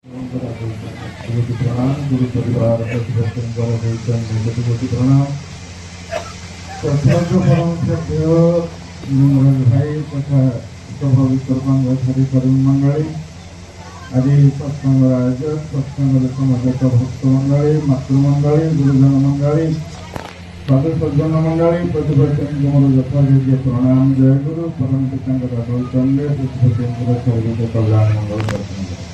प्रणाम गुरु परिवार प्रणाम परम श्रद्धेय भाई तथा स्वाभाविक मंगली आज सत्संग आयोजक सत्संग समवेत भक्त मंडली मातृमंडली गुरुजन मंडली साधु सज्जन मंडली प्रतिपक्ष मोर यथायोग्य प्रणाम जय गुरु परम पिता चंद्र प्रतिपक्ष सर्वित कल्याण मंगल दर्शन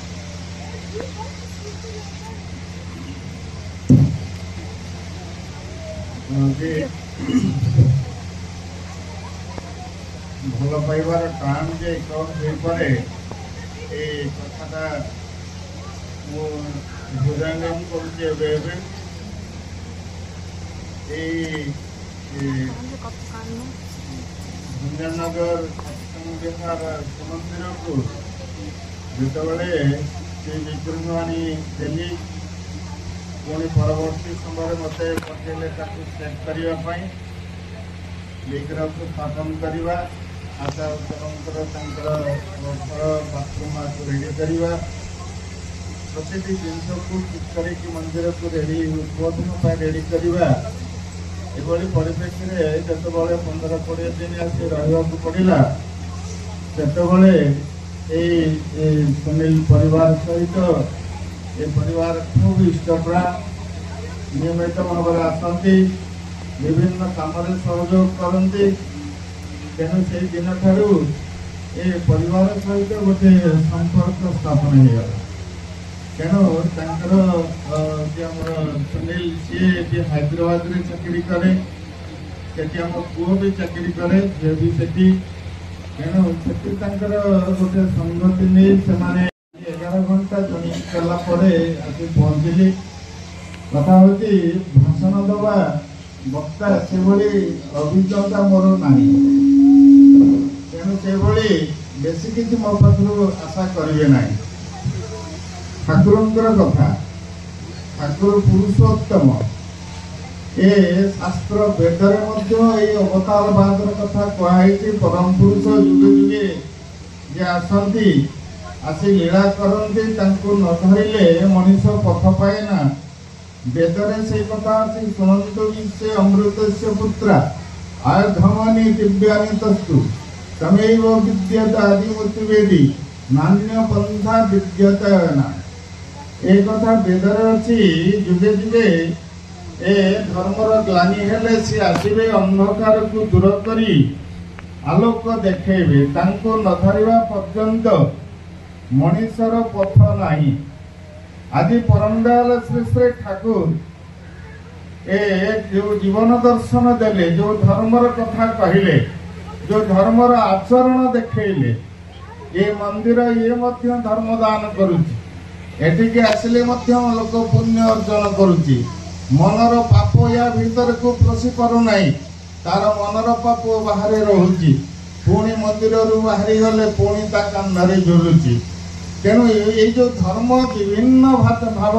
भल पाइबार टाइम जे कौन हो पारे कथा हृदयंगम कर भंजनगर मंदिर को जिते से विक्रमवाणी देली पुणी परवर्ती समय मत पठेले सेट करने विग्रह को स्थापन करवा आचार्य बाथरूम रेडी करवा प्रति जिनस को ठीक कर मंदिर को रेडी उद्बोधन रेडी करवा ये परिप्रेक्षी में जो 15-20 दिन आसी रहा पड़ा से सुनील परिवार सहित ये परिवार खूब इष्टप्रा नियमित भाव में आसती विभिन्न काम सहयोग करती तेणु से दिन ठारू ये परिवार सहित गोटे संपर्क स्थापन हो तेणु सुनील सी हैदराबाद में चाकरी करे पुओ भी चाकरी करे झील भी सेठी तेणु से गोटे संगति नहीं से 11 घंटा जर्नी कला आसी पहुँचली कथा हूँ भाषण दवा वक्ता से अभिज्ञता मोर ना तेणु से बेसी किसी मो पाखु आशा करेंगे ना ठाकुर कथा ठाकुर पुरुषोत्तम ए शास्त्र वेदर अवतार बाद कथा कहुई परम पुरुष जुगे जुगे जे आसती आसी लीला करते न धरले मनीष पथ पाए ना वेदरे से कथा आसी शुणु से अमृत से पुत्रा आयुधमानी दिव्यानि तस्तु तमेव विद्यत आदिमूर्तिवेदी नान्य पंथा विद्यतना एक कथा वेदर अच्छी जुगे जुगे ए धर्मर ग्लानि हेले सी आसबे अंधकार को दूर करी आलोक देखेबे तांको न धरिबा पर्यंत मनीषर पथ नहीं आदि परमदयाल श्री श्री ठाकुर ए जो जीवन दर्शन देले जो धर्मर कथा कहले जो धर्मर आचरण देखले ये मंदिर ये मध्य धर्म दान करुच्ची एटिके आसिले मध्य लोक पुण्य अर्जन करुच्ची मनर पाप या भीतर को प्रसी पारु नहीं तार मनर पाप बाहर रोची पुणी मंदिर रु बाहरी गले पुणी ता कान्धरे झुलुची तेणु ये जो धर्म विभिन्न भाव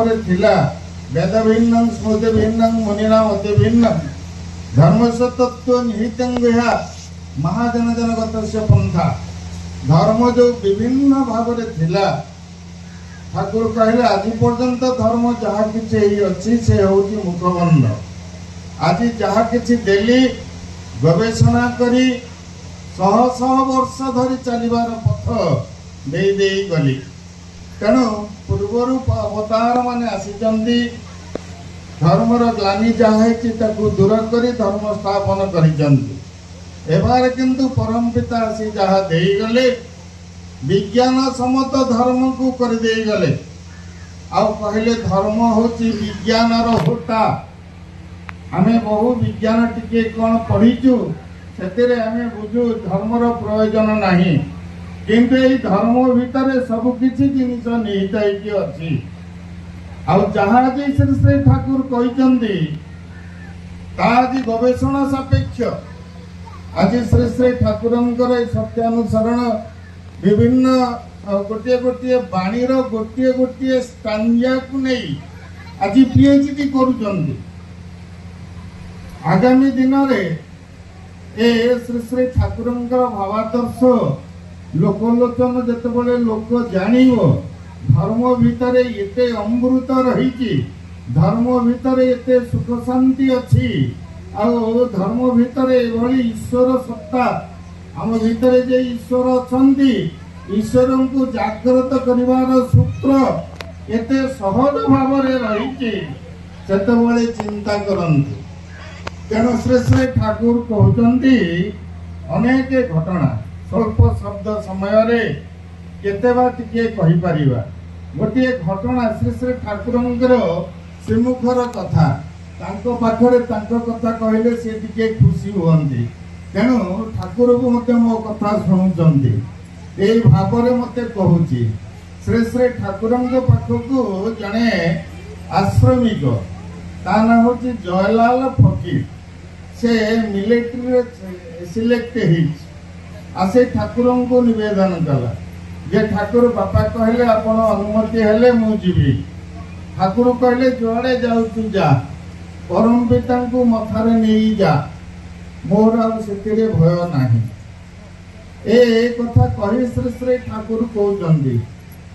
वेद भिन्न स्मृति भिन्न मुनिना मत भिन्न धर्म तत्व निहित महाजन जनगत पंथा धर्म जो विभिन्न भाव ठाकुर कहले आज पर्यंत धर्म जहाँ कि अच्छी से हूँ मुखबंध आज जहाँ कि देली गवेषणा करी शह शह वर्ष धरी चलिबार पथ दे दे गली तेणु पूर्वर अवतार माने आसी धर्मर ग्लानि जहाँ दूर कर धर्म स्थापन कर किंतु परम पिता आसी जहाँ दे गले विज्ञान सम्मत धर्म को कर दे गले आउ कहले धर्म होची विज्ञान होता आमे बहु विज्ञान टिके कौन पढ़ीचु से आमे बुझू धर्मर प्रयोजन नहीं किंतु ये धर्म भितर सबकिछि जिनिस निहित अच्छी आउ जहाँ श्री श्री ठाकुर कहते आज गवेषणा सापेक्ष आज श्री श्री ठाकुर सत्यानुसरण विभिन्न गोटे गोटे बाणीर गोटे गोटे स्टांजा को नहीं आज पीएचडी करुचंदी आगामी दिन में ए श्री श्री ठाकुर भावादर्श लोकलोचन जिते लोक जान धर्म भितर एते अमृत रही, धर्म भितर एते सुख शांति अच्छी, धर्म भितर एभली ईश्वर सत्ता आम भितर जे ईश्वर अछंती, ईश्वर को जागृत करिवार सूत्र एते सहज भाव रही सेतबेले चिंता करंतु। तेणु श्री श्री ठाकुर कहते अनेक घटना स्वल्प शब्द समय केते बा टिके कहि परिबा। गोटे घटना श्री श्री ठाकुरंकर श्रीमुखर कथा तांको पाखरे तांको कथा कहले से टिके खुशी हुअंती। तेणु ठाकुर को मते मो कथा शुणुचंती एई भावरे मते कहूची। श्री श्री ठाकुरंक पाखकु जणे आश्रमिक ता ना होची जयलाल फकीर, से मिलिट्री रे सिलेक्ट ही आसे ठाकुरंक को निवेदन कला जे ठाकुर बापा कहले आपण अनुमति हेले मु जीवी। ठाकुर कहले जुआड़े जाऊ तू जा, परम पिता को मथारे नहीं जा, मोर से भय नाही। ए कथा कही श्री श्री ठाकुर कहते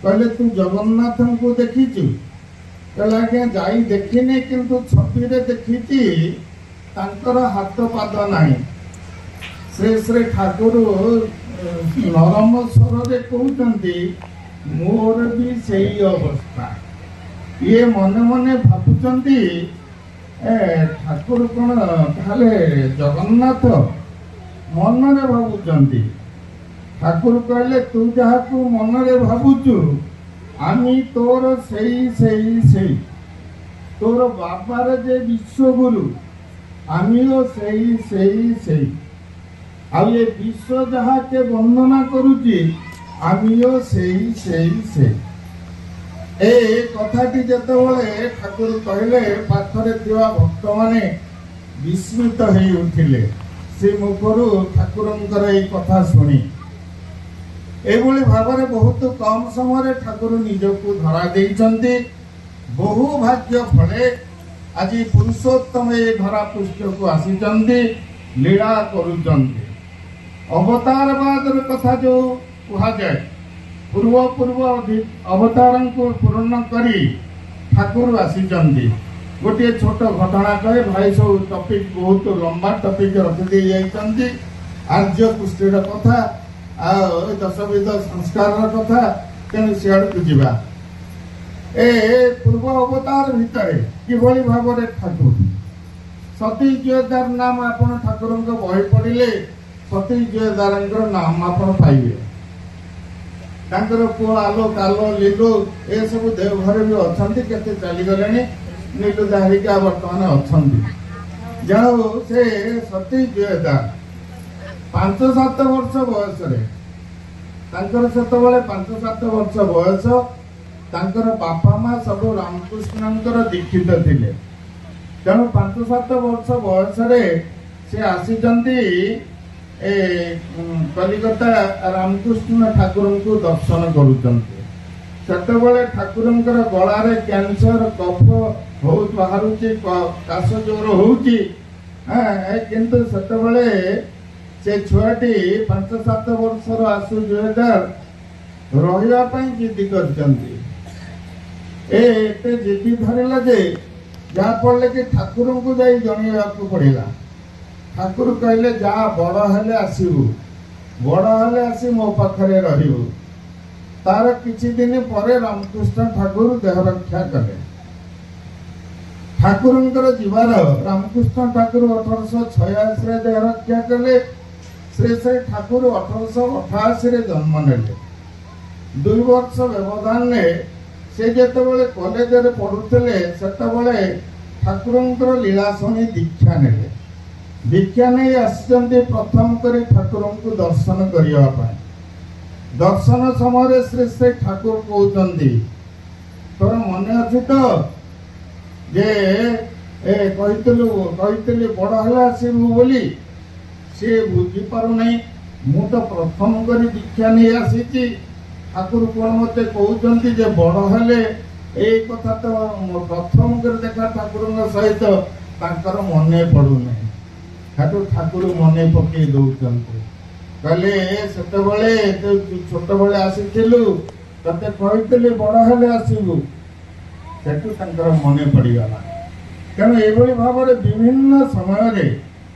कहले तू जगन्नाथ को देखीचु? कहले आज्ञा जाई देखिनी किंतु छवि रे देखीची, तांकर हाथ पाद नाही। श्री श्री ठाकुर नरम स्वर रे कहते मोर भी सही अवस्था। ये मने मने भावुचंती ठाकुर कौन ताले जगन्नाथ मन रे भावुचंती। ठाकुर कहले तू जहा को मन रे भावुचु आमी तोर सही सही सही, तोर बाबार जे विश्वगुरु आमिओ सही सही सही। आ ये विश्व जहा के वंदना करुची आमिओ सही सही सही। ए कथाटी जेतेबेले ठाकुर कहले पाखरे थिबा भक्त माने विस्मित हेई उठिले से मुखरु ठाकुरंकर ए कथा सुनी। एभली भावरे बहुत कम समय ठाकुर निजको धरा देइचंती। बहु भाग्य फले आज पुरुषोत्तम ए धरा पृष्ठ को आसीचंती, लीला करूचंती। अवतारवादर कथा जो कहा जाए पूर्व पूर्व अवतार को पूर्ण करी ठाकुर आसीचंती। गोटे छोट घटना कहे भाई सब टपिक बहुत लंबा टपिक रखी जाइचंती। आर्य पुष्टिर कथा आ दशविध संस्कार कथा, तेणु सियाड़ को जीवा। ए पूर्व अवतार भितर किभली भावरे ठाकुर सती जयदार नाम आपण ठाकुर बही पढ़िले सती जयदार नाम आपण पाइबे। तांकर पुओ आलो कालो लीलू ए सब देवघर भी अछंती, केते चली गलेनी। नीलू दारिका वर्तमान अछंती। जाओ से सती जयदार 5-7 वर्ष बयस रे तांकर सेतबेले 5-7 वर्ष बयस। तांकर बापा माँ सब रामकृष्णंकर दीक्षित थिले। तेणु 5-7 वर्ष बयस रे से आसीचंती कलिकता रामकृष्ण ठाकुर को दर्शन करुचंती। सेतबेले ठाकुरंकर गलारे कैंसर कफ बहुत बाहरुची, काश जोर होउची। किंतु सेतबेले से छुआटी 5-7 वर्षर आसु जयदार रहिबा पई जिद्दी करचंती। एते जिद्दी धरला जे जा पड़ले कि ठाकुर को जाई जणिया को पड़िला। ठाकुर कहले जा बड़ हेले आसीबू, बड़ हेले आसी मो पाखरे रहिबू। तार किछि दिन परे रामकृष्ण ठाकुर देह रक्षा कले। ठाकुरंकर जीवार रामकृष्ण ठाकुर 1886 रे देह रक्षा कले। श्री श्री ठाकुर 1888 रे जन्म नेले। 2 वर्ष व्यवधान ने से जेतेबेले कॉलेज रे पढुतले सेतेबेले ठाकुरंकर लीला शुणी दीक्षा नेले। दीक्षा नहीं आसचंती प्रथम करी ठाकुर को दर्शन करिया पाए। दर्शन समय श्री श्री ठाकुर कहते तोर मन अच्छी तो जे कही बड़ है आसबू बोली सी बुझी पार नहीं। मु तो प्रथम करी दीक्षा नहीं आसी। ठाकुर कौन मत कहते जे बड़ हेले ए कथा तो प्रथम कर देखा ठाकुर सहित तांकर मन पड़ूना। ठाकुर मन पकई दौरान कहले से छोट बड़े आसीलु तते कहते बड़ हेले आसबू से मने पड़गला तेणु ये भाव विभिन्न समय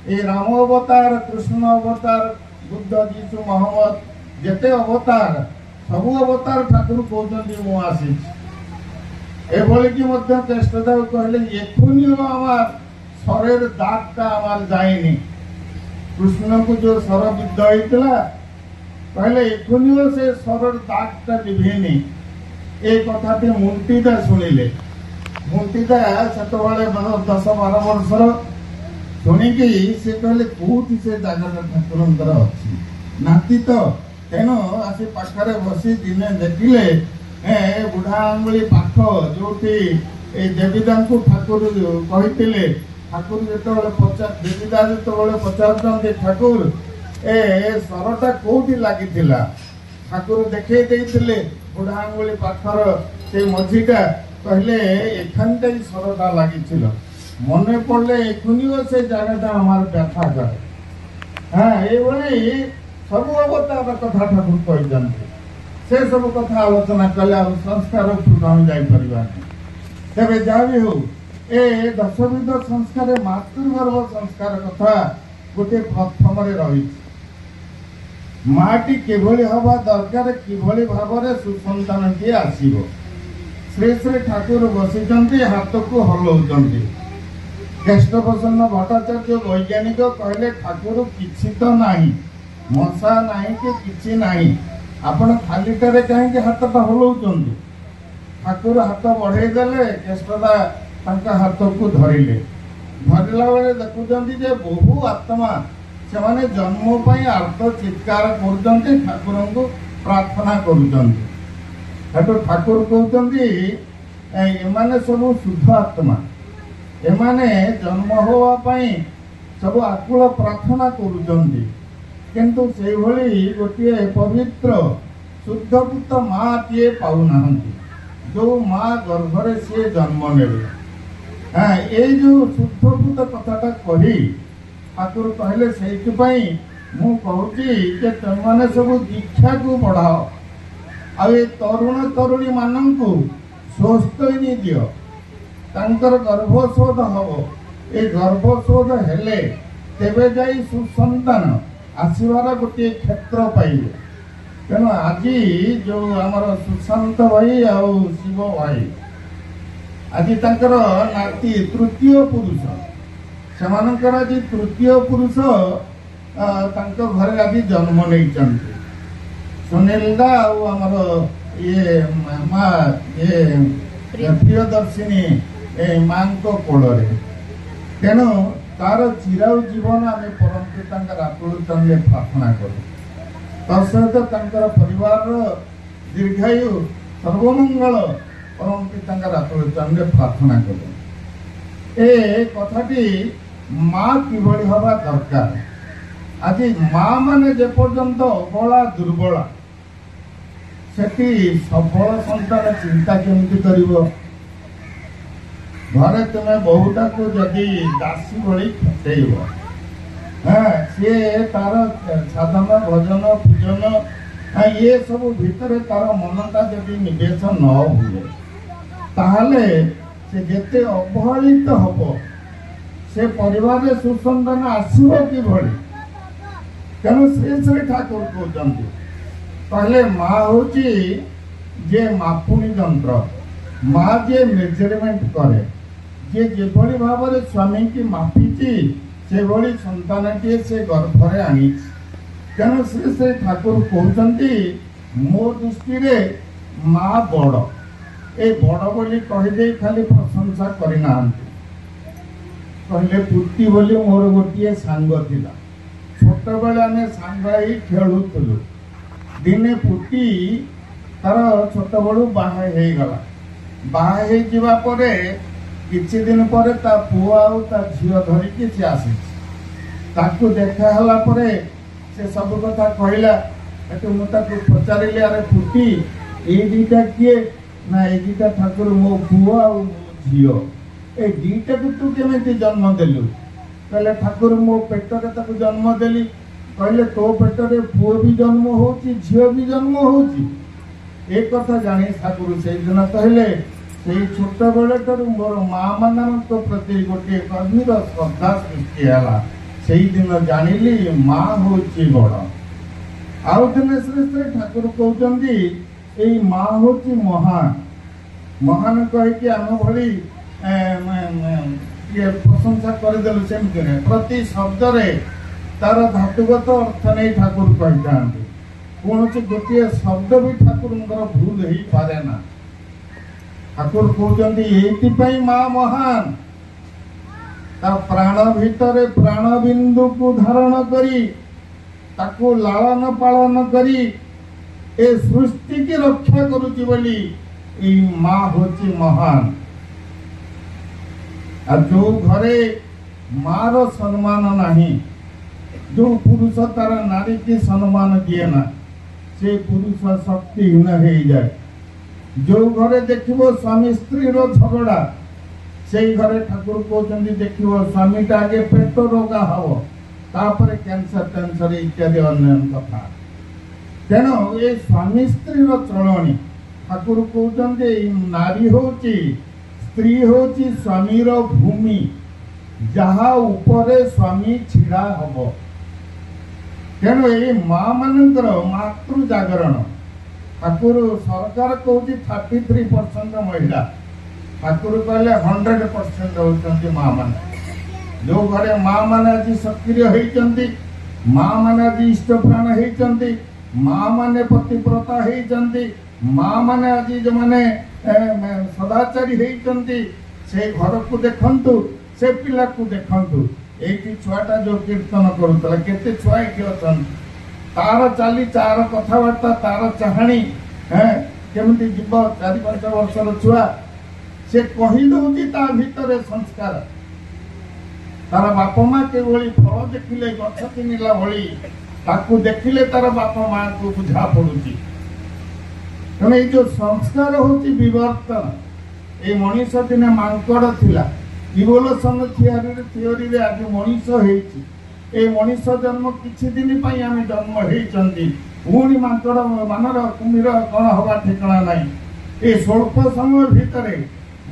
ये राम अवतार कृष्ण अवतार बुद्ध जीशु मोहम्मद जेते अवतार सबू अवतार ठाकुर कहते मु आसी कि चेष्टा कहले एखुनी आमार शरीर दागटा आमार जाएनी कृष्ण को जो सर विद्ध होता कहले एखुनी से शरीर दागटा लिभेनी ए कथाटी मुंटीदा शुणिले मुंटीदा से 10-12 वर्षर शुणिकी से कहले कौटी से जगह ठाकुर अच्छी नाती तो तेणु आसी पाखरे बसी दिने देखिले बुढ़ा आंगुली पाख जो देवीदा ठाकुर कहते ठाकुर जो देवीदा जो पचार ठाकुर ए सरटा कौटी लगी ठाकुर देखे बुढ़ा आंगुली पाखर से मझीटा कहले एखानटा ही सरटा लगी मन पड़े एखुनी से जगह हमार व्यथा करे हाँ ये सब अवतार कथा ठाकुर कहते से सब कथा आलोचना कले संस्कार उपरकू जापर तेरे जहाँ भी हो ए दशविध संस्कार मातृगर्भ संस्कार कथा गोटे प्रथम रही माटी किभली हवा दरकार किभली भाव सुसंतान टी आसीबो श्री श्री ठाकुर बसी हाथ को हलाउं ज्येष्ठ प्रसन्न भट्टाचार्य वैज्ञानिक कहले ठाकुर किछि तो नाही मशा नाही कि किछि नाही आपण खालीटारे कहीं हाथटा हलाउं ठाकुर हाथ बढ़ेदेले ज्येष्ठदा हाथ को धरिले धरला बेले देखुं बहु आत्मा से माने जन्म पाई आर्त चित्कार कर ठाकुर को प्रार्थना कर ठाकुर कहते एमाने सब शुद्ध आत्मा एमाने जन्म होवाई सब आकुल प्रार्थना करुचंती किंतु से भली गोटे पवित्र शुद्धभूत माँ टीए पाऊना जो माँ गर्भरे सी जन्म ने ये जो शुद्धभूत कथाटा कही ठाकुर कहले से मु कहूँ तुमने सब दीक्षा को बढ़ाओ आ तरुण तरुणी मानू स्वस्तनी दियो तांकर गर्भशोध हम ये गर्भशोध हेले तेबे जाई सुसंतान आसबार गोटे क्षेत्र पाइबे तेणु आज जो आमर सुशांत भाई आ शिव भाई आज तंकर नाती तृतीय पुरुष सेमानकर आज तृतीय पुरुष घरे आज जन्म नहीं सुनील दा आमर ये माँ ये प्रियदर्शिनी माँ कोल तेणु तार चिराउ जीवन आम परम पिता आकुल प्रार्थना करूँ तत्सहित परिवार दीर्घायु सर्वमंगल परम पिता आकुल प्रार्थना करूँ ए कथाटी माँ किभली हवा दरकार आज माँ माने जेपर्यंत अबला दुर्बला सेठी सबल संतान चिंता केमती करिवो घरे तुम बहुटा को जदि दासी भली खटेइब हाँ सी तार साधन भजन पूजन ये सब भितर तार मनटा जदि निवेश न हुए ताहले से जेते अवहेलित हब से परिवार सुसंतान आसो कि भली तेणु श्री श्री ठाकुर कहते कहले माँ हूँ जे मापुनी जंत्र माँ जे मेजरमेंट करे जे जेभली भाव स्वामी की मापिची से भली संतान टी से गर्भरे आनी तेणु श्री श्री ठाकुर कहते मो दृष्टि रे माँ बड़ ए बड़ बोली कहीदे खाली प्रशंसा करना कहले पुटी बोली मोर गोटे सांग थिला छोट बेले आम सांग ही खेलुलु दिने पुटी तार छोट बड़ू बाहगला बाहर किछि दिन पर ता पुआ आउ ता झियो धरिकी से आसी ताकू देखाला से सब कथा कहला मुझे पचारे अरे पुटी ये दीटा किए ना ये दीटा ठाकुर मो पुआ आ झियो ए दीटा को तू केमी जन्म देलु कहले ठाकुर मो पेटरे ताकू जन्म देली कहले तो पेटरे पुओ भी जन्म होची झियो भी जन्म होची ए कथा जानी ठाकुर से दिन कहले से छोट बेले मोर माँ मान प्रति गोटे गभीर श्रद्धा सृष्टि है से दिन जानिली माँ हूँ बड़ आउ दिने श्रेष्ठ ठाकुर कहते माँ हूँ महान महान कहीकि आम भली ये प्रशंसा करदेलु सेमती नहीं प्रति शब्द रे तार धातुगत अर्थ नहीं ठाकुर कही कौन गोटे शब्द भी ठाकुर भूल हो पारे ना ठाकुर कहते ये माँ महान ता प्राण भितर प्राण बिंदु को धारण करी ताको लालन पालन करी ए सृष्टि की रक्षा करुची बोली ई माँ होची महान आ जो घरे माँ रो सम्मान नहीं जो पुरुष तार नारी की सम्मान दिए ना से पुरुष शक्तिहीन हो जाए जो घरे देखिबो स्वामी स्त्री रो झगड़ा से घरे ठाकुर कहते देखिबो स्वामीटा आगे पेट रोगा हव तापर कैंसर टेंसर इत्यादि अन्य कथा तेणु ये स्वामी स्त्री रो चलणी ठाकुर कहते नारी होची स्त्री होची स्वामी रो भूमि जहा ऊपर स्वामी छिड़ा हब तेणु ये माँ मानकर मातृ जागरण ठाकुर सरकार कहती 33% महिला ठाकुर कहले 100% होती माँ मान जो घरे माँ मैंने आज सक्रिय होती माँ मैंने आज इष्ट प्राण होती माँ मैंने पतिव्रता होती माँ मैंने आज जो मैंने सदाचारी होती से घर को देखंतु से पिला को देखंतु एक छुआटा जो कीर्तन करूला केते छुआ ये अच्छा तार चाली तार कथबार्ता तार चाहाणी केमती जीव 4-5 वर्षर छुआ से कहीदे ता भितर संस्कार तार बाप माँ के फल देखिले गछ किनिला भली ताकू देखिले तार बाप माँ को बुझा पड़ुची तेणु ये जो संस्कार होची विवर्तन ये मनीष दिने मांकड़ थिला इवोल्यूशन थियोरी रे आज मनीष होईची ए मनीष जन्म किछि दिन पई आमे जन्म होईचंती पुणी मांकड़ मानर कुमीर कौन हवा ठिकाना नहीं ए स्वल्प समय भितर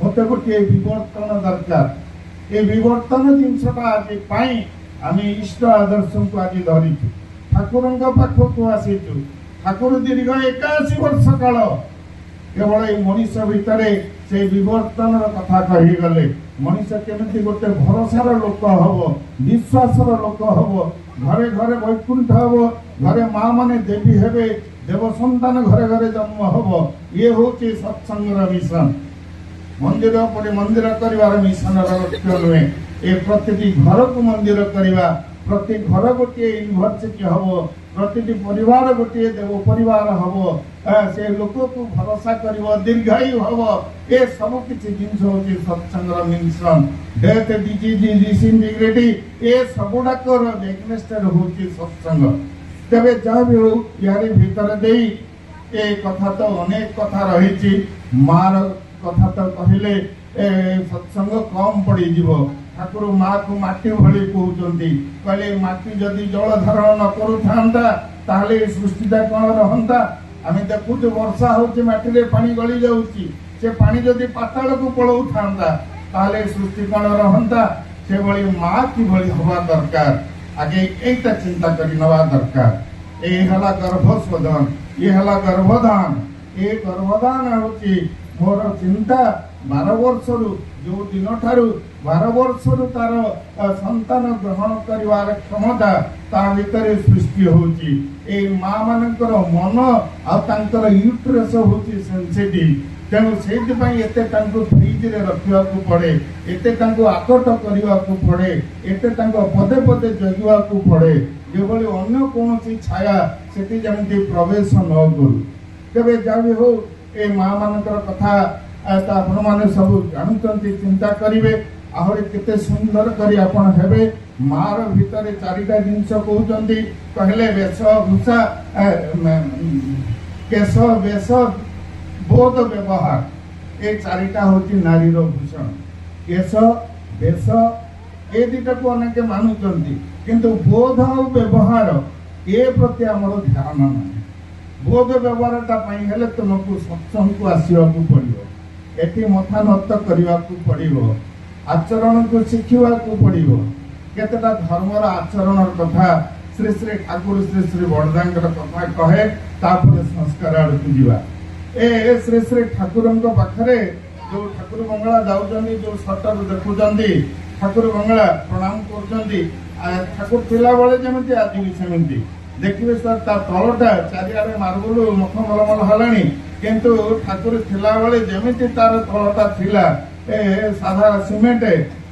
मत गोटे विवर्तन दरकार ए विवर्तन जिनसटा आज पाई आमे इष्ट आदर्श को आज धरिछु ठाकुर पाखक आसीचु ठाकुर दीर्घ 81 वर्ष काल केवल ये मनीष भितर से विवर्तन कथा कही गले मनीष केमती गोटे भरोसार लोक हम विश्वासर लोक हम घरे घरे वैकुंठ हम घरे माँ माने देवी हेबे देव संतान घरे घरे जन्म हम ये हूँ सत्संगर मिशन मंदिर पर मंदिर कर मिशन लक्ष्य नुहे ये प्रति घर को मंदिर करवा प्रति घर गोटे यूनिभर्सिटी हम प्रति परिवार गोटे देव परिवार हम से लोक को भरोसा कर दीर्घायु हम ये सब किसी जिन हूँ सत्संग मिशन डेथ डिजीज डिसइंटीग्रिटी ये सबुड़ाक एग्नेस्टेड हूँ सत्संग तेरे जहाँ भी हो यार भीतर दे ये कथा तो अनेक कथा रही मार कथा तो कहले सत्संग कम पड़ी ठाकुर माँ को माटी भली कहते कहले माटी जदि जल धारण न करूता सृष्टिटा कौन रहता आम देखु वर्षा होची माटी रे पानी गली जाऊँगी से पानी जदि पाताल को पलाऊ था सृष्टि कौन रहता से भली माँ कि हवा दरकार आगे एटा चिंता कर नवा दरकार ये हला गर्भशोधन ये हला गर्भदान ये गर्भदान होची मोर चिंता 12 वर्ष जो दिन ठारू 12 वर्ष तार संतान ग्रहण कर क्षमता ता भीतर सृष्टि होची ए माँ मानकर मन आर यूट्रस होची सेंसिटिव तेणु से फ्रिज रे रखा पड़े एते आकट करने पड़े एते पदे पदे जगिवा पड़े जो अन्य कौन छाया से जमी प्रवेश न करू तेरे जहाँ भी हो ए माँ मानकर कथा आपण मैंने सब जानते चिंता करेंगे आहरी केते सुंदर करी आपण हेबे मार भितर 4टा जिनस कहते कहले वेश भूषा केश वेश बोध व्यवहार ये 4टा हूँ नारी भूषण केश वेश ये 2टा को अनेक मानुंट किंतु बोध और व्यवहार ये प्रति आमर ध्यान ना बोध व्यवहारटा हेले तुमको सत्संग को आसवाक पड़ो, एटी मथा नत करने को पड़ो, आचरण को शिखा पड़ो, केतेटा धर्मर आचरण कथा श्री श्री ठाकुर श्री श्री बड़दा कथा कहे तापर संस्कार आड़क जा ए श्री श्री ठाकुर पाखे जो ठाकुर बंगला जाऊँच जो सटर देखुं ठाकुर बंगला प्रणाम कर ठाकुर थिला बेले जमी आज भी सेमती देखिए सर तलटा चारिआडे मार्बल मखमलमल हलानी किंतु ठाकुर थिला बेले जमी तार तलटा थिला ए साधा सीमेंट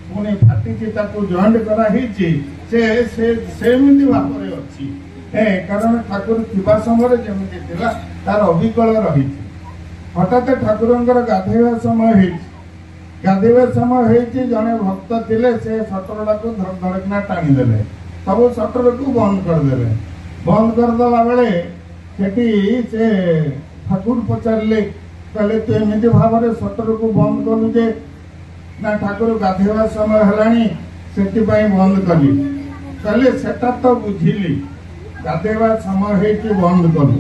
पुणी फाटी जॉइंट कराही सेमती भाव में अच्छी कारण ठाकुर थिबा समय जमी थिला तार अविकल रही हठात ठाकुर गाधेवा समय गाधेवा समय जड़े भक्त थे से सटरटा को धड़कना टाणीदे सब सटर को बंद करदे बंद करदेला बेले से ठाकुर पचारे कहले तू एमती भाव में सटर को बंद कलु जे ना ठाकुर गाधेवा समय है बंद कली कहले सेटा तो बुझिली गाधेवा समय है बंद कलु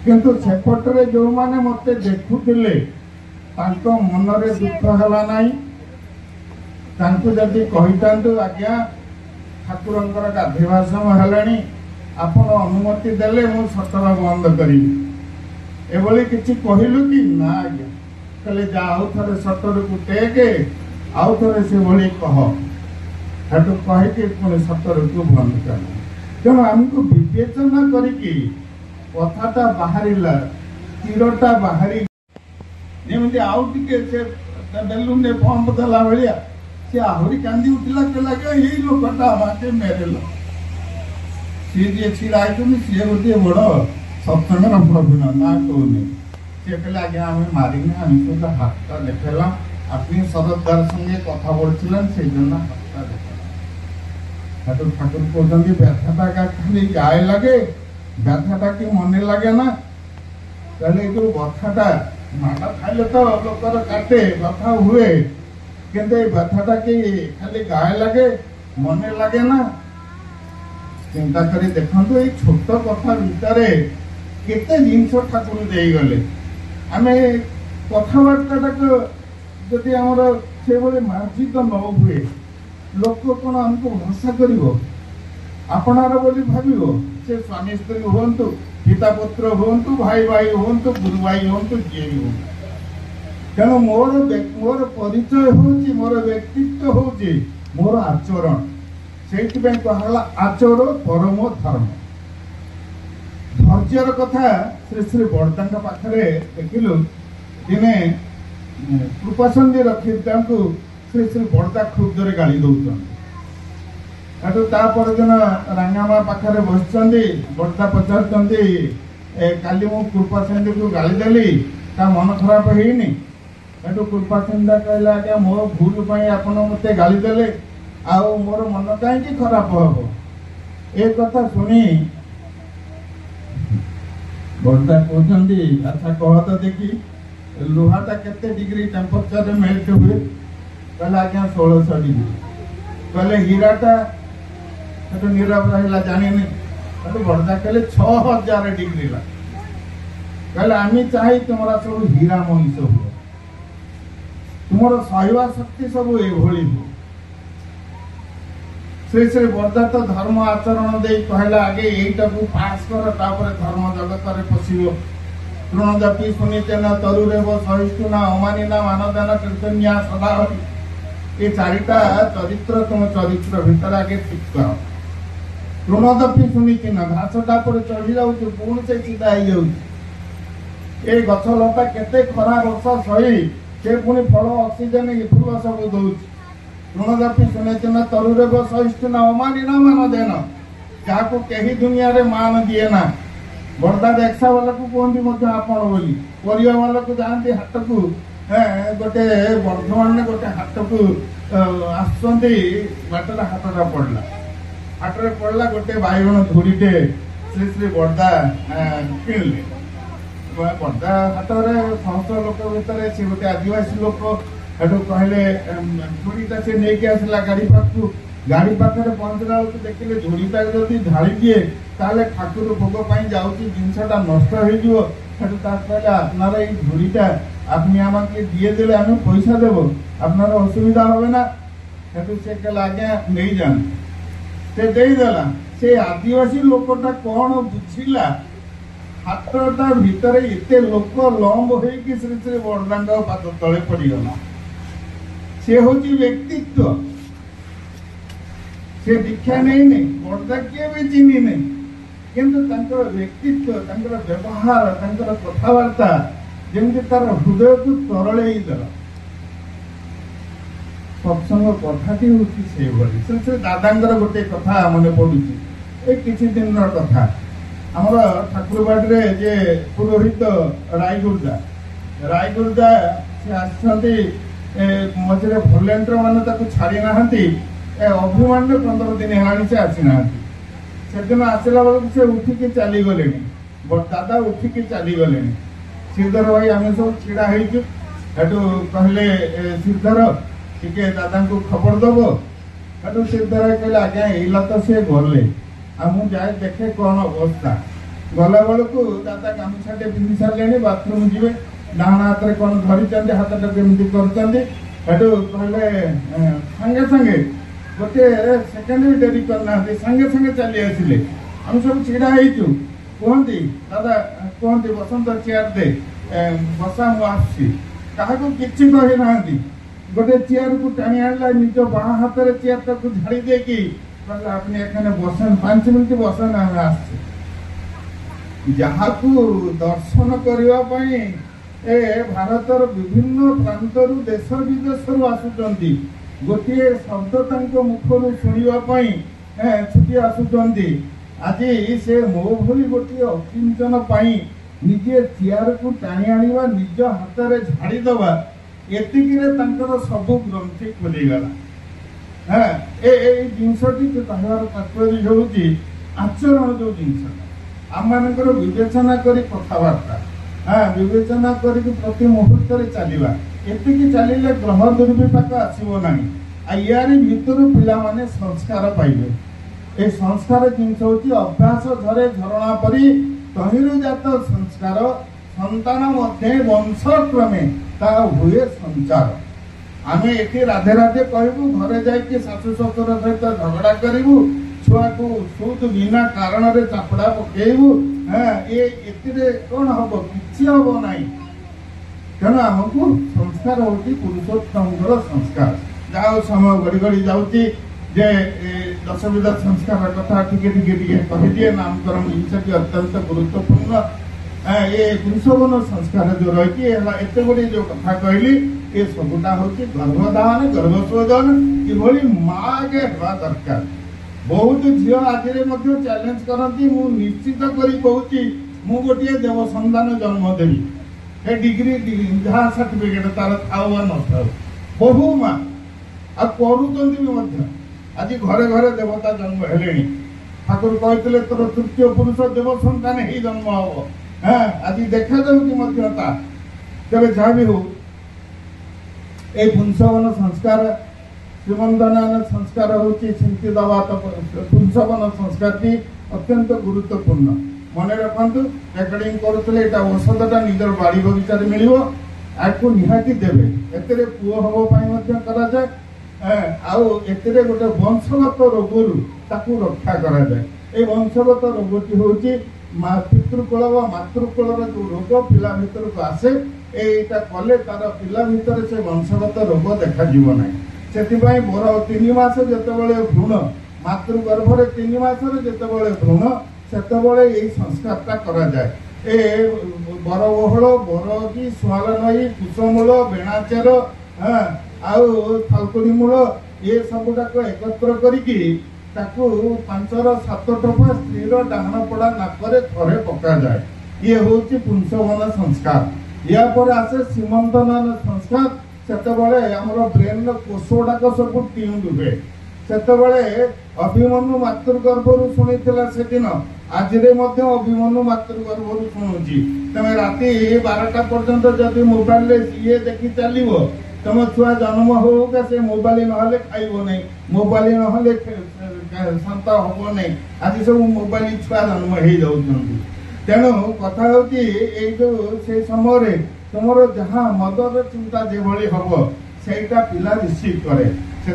किंतु सेपटे जो मैंने मत देखुले मनरे दुख है ना जदि कही था आज्ञा ठाकुर गाधेवा समय है आपण अनुमति देले मु सटर बंद करी एभली किछि कहलु कि ना आज्ञा कहले जा आउ थरे सटर को टेके आउ थरे से भली कह हेतु कहे कि पुणी सटर को बंद कर तेणु आमको विवेचना करिकी कथाटा बाहरिला तीरटा बाहरी जेमती आउ टिके से बेलून ने पंप देला भलिया से आहुरी कांदी उठिला कहला कि एई लोकटा माटे मेरेला सी जे छिड़ा सी गोटे बड़ सत्संगर प्रवीण ना कहने सी कहले आज्ञा आम मारिने आम तो हाथटा देखेला अपनी सरदार संगे कथा बोलছিলেন সেই জন্য हाथटा देखेला ठाकुर कहते व्यथाटा खाली गाए लगे व्यथाटा कि मन लगे ना कहले जो बथाटा माटा खाइले तो लोकर काटे व्यथा हुए किंतु व्यथाटा कि खाली गाए लगे मन लगे ना चिंता करी देखो ये छोट कथा भितर केते जिनस ठाकुर दे गले आम कथबार्ता जदि आमर से मार्जित न हुए लोक कौन आमको भरोसा कर आपणार बोली भाव से स्वामी स्त्री हूँ पिता पुत्र हूँ भाई भाई हूँ गुरु भाई हूँ जी भी हूँ तेणु मोर परिचय हूँ मोर व्यक्तित्व हूँ मोर आचरण से कहला आचर परम धर्म धैर्यर कथा श्री श्री बड़दा पाखे देखिलु दिने कृपाचंदी रखी श्री श्री बड़दा खूब जोरे गाड़ी दौरान दिन रांगामा पाखे बस बड़दा पचार काली मु कृपाचंदी को गाली देली ता मन खराब होनी कृपाचंदा कहला आज्ञा मो भूल आपण मत गाली देले आउ मोर मन कहीं खराब हम ए कथा शुणी बड़दा कहते अच्छा कह तो देखी लुहाटा केते डिग्री टेम्परेचर मेल्ट हुए कहले आज्ञा 1600 डिग्री कहले हीराटा नीरव रहा जानी बड़दा कहले 6000 डिग्री ला कहले आम चाहे तुम्हारा सब हीरा मनीष हुए तुम सहवा शक्ति सब ये हो श्री श्री बड़दा तो धर्म आचरण दे कहला आगे यहीटा को पास कर धर्म जगत में पशिव तृणजाति सुनीचन तरुरेव सहिष्णुना अमानिना मानदान कीर्तनिया सदा ये चारिटा चरित्र तुम चरित्र भितर आगे ठीक कर तृणजाति सुनीचन घासटा पर चढ़ी जाऊँ पुणी से सीधा हो ये गछ लता केते खरा वर्षा सही से पुणी फल ऑक्सीजन फूल सब दौर तृणजाति सुनीचन तरुरेव सहिष्णुना अमानिना मानदेन जहाँ कहीं दुनिया रे मान दिए ना बड़दा रिक्शा वाला को कहते आपण बोली परिया वाला को जाती हाट को गोटे बर्धमान ने गोटे हाट को आटरे हाटटा पड़ला हाटरे पड़ला गोटे बैगण धूरीटे श्री श्री बड़दा किणले बड़दा हाटरे समस्त लोक भितर से गोटे आदिवासी लोक कहले धूरीटा से नहीं आसला गाड़ी पाखु गाड़ी पाखे पहुंचला बेलू देखिले झुड़ीटा जदि ढाली दिए ताले ठाकुर भोग पाई जाउची जिनसटा नष्ट हो जिवो सेटु ता कहले आपनार এই ঝুড়িটা আপনি আমাকে দিয়ে দিলে আমি পয়সা দেব আপনার অসুবিধা হবে না সেটু সে कहला आज्ञा नहीं जान से देई देला से आदिवासी लोकटा कोन बुझिला हाथटा भितर एते लोक लंब होई कि श्री श्री बड़दांग पाद तले पड़ी गला से होची व्यक्तित्व से दीक्षा नहीं नहीं बड़दा किए भी चिन्ही नहीं किंतु तांकर व्यक्तित्व तांकर व्यवहार तांकर कथावार्ता जेमती तार हृदय को तरले देला सत्संग कथाटी होची से भली से दादांगर गोटे कथा मने पडुची ए किछि दिन कथा आमर ठाकुरबाड़ी रे जे पुरोहित रायगुर्दा से आसछन्ती मझे भलेंटर माने ताको छाड़ी नाहंती ए अभिमान 15 दिन हेलानी से आसी नाहंती से दिन आसला बेलू से उठिकी चली गले दादा उठिकी चली गले श्रीधर भाई आम सब छिड़ा हो कहले श्रीधर टिके दादा को खबर दब हेटू श्रीधर कहले आज्ञा एला तो से गले आ मु जाए देखे कौन अवस्था गला बेलू को दादा गामुछाटे पिंधि सारे बाथरूम जी डाण हाथ में कौन धरी हाथ केमती कर कहले संगे संगे गोटे सेकेंड भी डेरी करना संगे संगे चली आसिले हम सब छिड़ा कहती दादा कहती बसंत चेयर दे बसा मुझे क्या किसी कही ना गोटे चेयर को टाणी आनला निज बाँ हाथ में चेयर तक झाड़ी दे कि अपनी एखाने बसन 5 मिनट बसन आम आस जहाँ को दर्शन करने भारतर विभिन्न प्रांतर देश विदेश आसुचंती गोटे शब्द मुखर शुणापी छुटी आसुचंती आज से मो भली गोटे अकिंचन निजे चेयर को टाणी आनिबा निज हाथ में झाड़ी दबा एतिकिरे तांकर सबु ग्रंथि खोलीगला हाँ ए जिनसटी कहवार तात्पर्य होउची आचरण जो जिनस आम मानकर विवेचना करी कथबार्ता हाँ विवेचना करी प्रति मुहूर्त चलवा एतिकी चलिले ग्रह दुर्विपाक आसब ना यारी भितर पिला माने संस्कार पाइबे ए संस्कार जिनस होची अभ्यास झरे झरणा परी तहिरु जात संस्कार संतान मध्य वंशक्रमे ता हुए संचार आमे एठी राधे राधे कहबू घरे जाइके सासु ससुर सहित झगड़ा करिबू छुआ को सुध बिना कारण रे चापड़ा पकेबू हां ए एतिरे कोन हबो किछि हबो नाही तेणु आमको संस्कार होती पुरुषोत्तमଙ୍କର संस्कार जाओ समय घड़ी घड़ी जाऊँगी जे दशविध संस्कार कथा टिके टिके टिके कही नामकरण जिनस अत्यंत गुरुत्वपूर्ण ये पुरुषवन संस्कार जो रही एत गुड़ी जो कथा कहली ये सबुटा हूँ गर्भधान गर्भशोधन कि माँ आगे हवा दरकार बहुत झील आज चैलेंज करती मु निश्चित करी कहूँ मु गोटे देव संतान जन्म देवी ए डिग्री जहाँ सर्टिफिकेट तार थाऊ न थाऊ बहु माँ आ करुँच आज घरे घरे देवता जन्म हेले ठाकुर कहते तोर तृतीय पुरुष देव संतान ही जन्म हम हाँ आज देखा जाता तेरे जहाँ भी हो ये पुंसवन संस्कार श्रीमंदन संस्कार हूँ चिंती दवा तो पुंसवन संस्कार की अत्यंत गुरुत्वपूर्ण मन रखु रेकर्डिंग करुले औषधटा निजर बाड़ी बगीचार मिल आपको निहाती देवे एते पुओ हम कराए आते गोटे वंशगत रोग रक्षा कराए ये वंशगत रोगटी हूँ पितृकूल व मातृकूल जो रोग पिला भर को आसे यहाँ कले तार पिला भर से वंशगत रोग देखा ना से बर 3 मास जिते भ्रूण मातृगर्भर 3 मास जिते भ्रूण सेतबले यही संस्कारटा करा जाए ए बरबहल बरगी सुआल नई कुसमूल बेणाचेर हाँ आउ थालकुड़ी मूल ये सबुटाक एकत्र करिकी ताकू 5-7 टोपा स्त्री डाहन पड़ा नाकरे थरे पका जाए ये हूँ पुंसवन संस्कार या पर आसे सीमंतन संस्कार सेतबले आमर ब्रेन कोषगुड़ाक सब ट्यून हुए सेतबले अभिमन्यु मातृगर्भर शुणी से दिन आज अभिमन्यु मातृगर्भर शुणुची तेज राति 12टा पर्यंत जदि मोबाइल ये देखी चलो तुम छुआ जन्म होगा से मोबाइल नहले खाइब नहीं, मोबाइल नहले शांत हम नहीं। आज सब मोबाइल छुआ जन्म हो जाऊँ। तेणु कथा हूँ जो से समय तुम जहाँ मदर चिंता जो हम सेटा पिला रिसीव करे से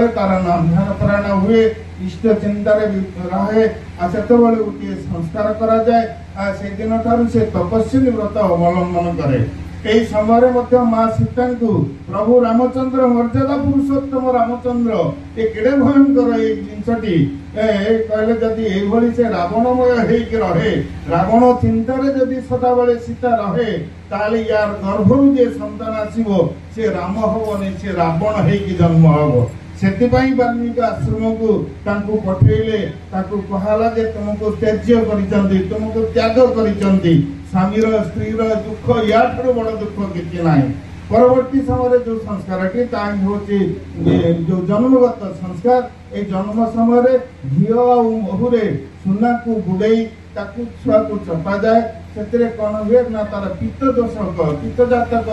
तार नाम ध्यान प्राण हुए, इष्ट चिंतार रहे। से गोटे संस्कार करा जाए से दिन ठार से तपस्विनी व्रत अवलंबन करे। यही समय माँ सीता को प्रभु रामचंद्र मर्यादा पुरुषोत्तम रामचंद्र ये केड़े भयंकर ये जिनसटी कहले जदि ये से रावणमय रहे, रावण चिंतार जदि सदा बेले सीता रहे ताले यार गर्भरु जे संतान आसीबो से राम हबनी, से रावण होगी जन्म हम। से वाल्मीकि आश्रम को पठेले कहला जे तुमको त्याज्य करिसंती, तुमको त्याग करिसंती। स्वामीर स्त्रीर दुख या बड़ दुख किसी ना। परवर्ती समय जो संस्कार हूँ जो जन्मगत संस्कार ये जन्म समय घी महुरे सुना को बुड़े छुआ को चपा जाए। से कौन हुए ना तार पित्त दोषक पित्त जातक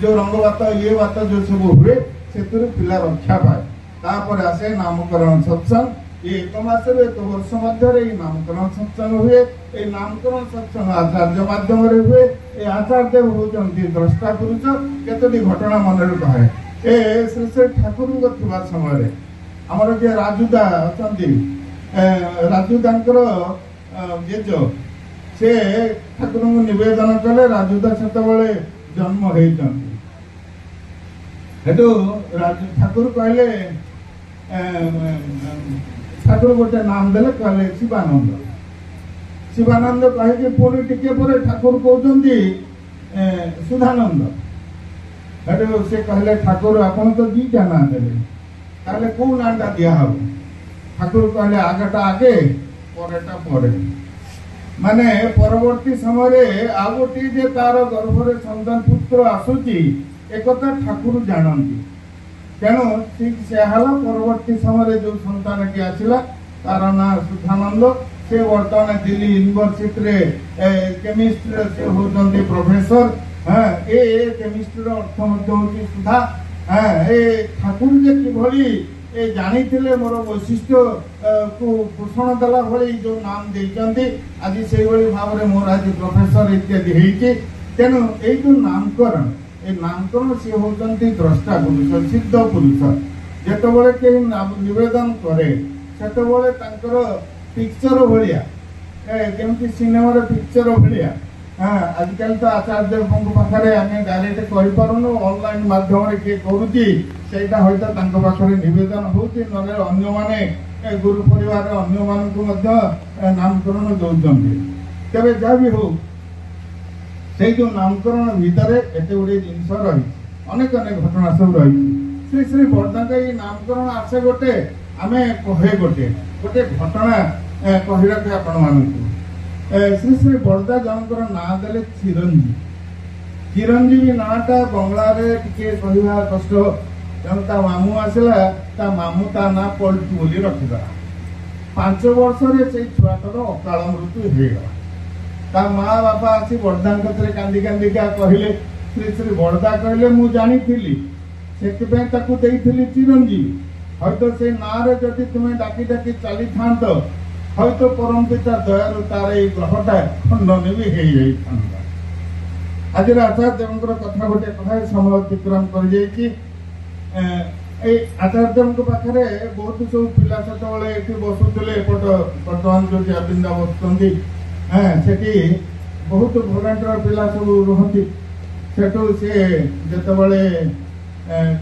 जो रंगवात ये बात जो सब हुए से पिला रक्षा पाए। तापर आसे नामकरण सत्संग ये 1 मास 1 वर्ष मध्य नामकरण सत्संग हुए। ये नामकरण सत्संग आचार्य माध्यम हुए। ये आचार्य होती द्रष्टा पुरुष। केतोटी घटना मन कहे ए श्री श्री ठाकुर था समय आमर जे राजुदा अच्छा राजुदा जेज से ठाकुर निवेदन कले। राजुदा से जन्म होती ठाकुर कहले ठाकुर गोटे नाम देले कहले शिवानंद। शिवानंद कहे पुणी टिके पर ठाकुर कहते सुधानंद। से कहले ठाकुर आपन तो 2टा ना देले ताले को नाटा दिया हम। ठाकुर कहले आगटा आगे परेटा परे माने परवर्ती समय आ गोटी जे तार गर्भरे संतान पुत्र आसुची एक ठाकुर जानती। तेणु ठीक से परवर्ती समय जो संतान की आसला तार ना सुधानंद। से वर्तमान दिल्ली यूनिवर्सिटी केमिस्ट्री से होती प्रोफेसर। हाँ ये केमिस्ट्री अर्थ होती सुधा। हाँ ये ठाकुर जे कि जानी मोर वैशिष्ट्य को पोषण देला भली जो नाम देते आज से भाव में मोर आज प्रोफेसर इत्यादि होती। तेणु ये जो नामकरण ये नामकरण सी होती द्रष्टा पुरुष सिद्ध पुरुष। जितेबाला कहीं नवेदन करे से पिक्चर भाया जमी सिनेमा पिक्चर भाया। हाँ आजिकल तो आचार्य पाखे आम डायरेक्ट कहीपन ऑनलाइन माध्यम किए करुच्ची से पाखे नवेदन होती मैंने गुरु परिवार अन्य मानक नामकरण दौरान तेरे जहाँ भी हो से जो नामकरण भितर एत गुड़े जिनस रही अनेक अनेक घटना सब रही। श्री श्री बरदा का ये नामकरण आसे गोटे आम कहे गोटे गोटे घटना कहला आपण मानक श्री श्री बरदा जनकर ना देले चिरंजीवी। चिरंजीवी नाटा बंगला टे कहवा कष्ट तेणु ता मामू आसला ता मामू ता ना पलटू बोली रखिदा। 5 वर्ष से छुआटर अकाल मृत्यु होगला। ता माँ बापा आसी बरदा कांदी कांदी कहले श्री श्री बरदा कहले मु जानी से चिरंजीवी हयतो से ना जदि तुम्हें डाकी डाकी चली था हयतो परम पिता दयालु तार ये ग्रहटा खंडन भी हो जाता। आज आचार्य कथा गोटे कथा समय अतिक्रम कर आचार्य पाखे बहुत सब पिला से बसुले एपट बर्तमान जो अबिंदा बसुँच से बहुत भोलेंटर पिला सब रुहति सेठू से जितेबाला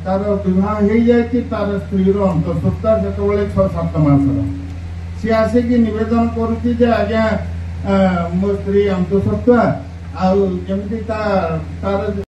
तार विवाह हो जाए तार स्त्री अंतसत्ता से 6-7 मासर सी आसिक नवेदन करुच्ची आज्ञा मो स्त्री अंतसत्ता आमती तार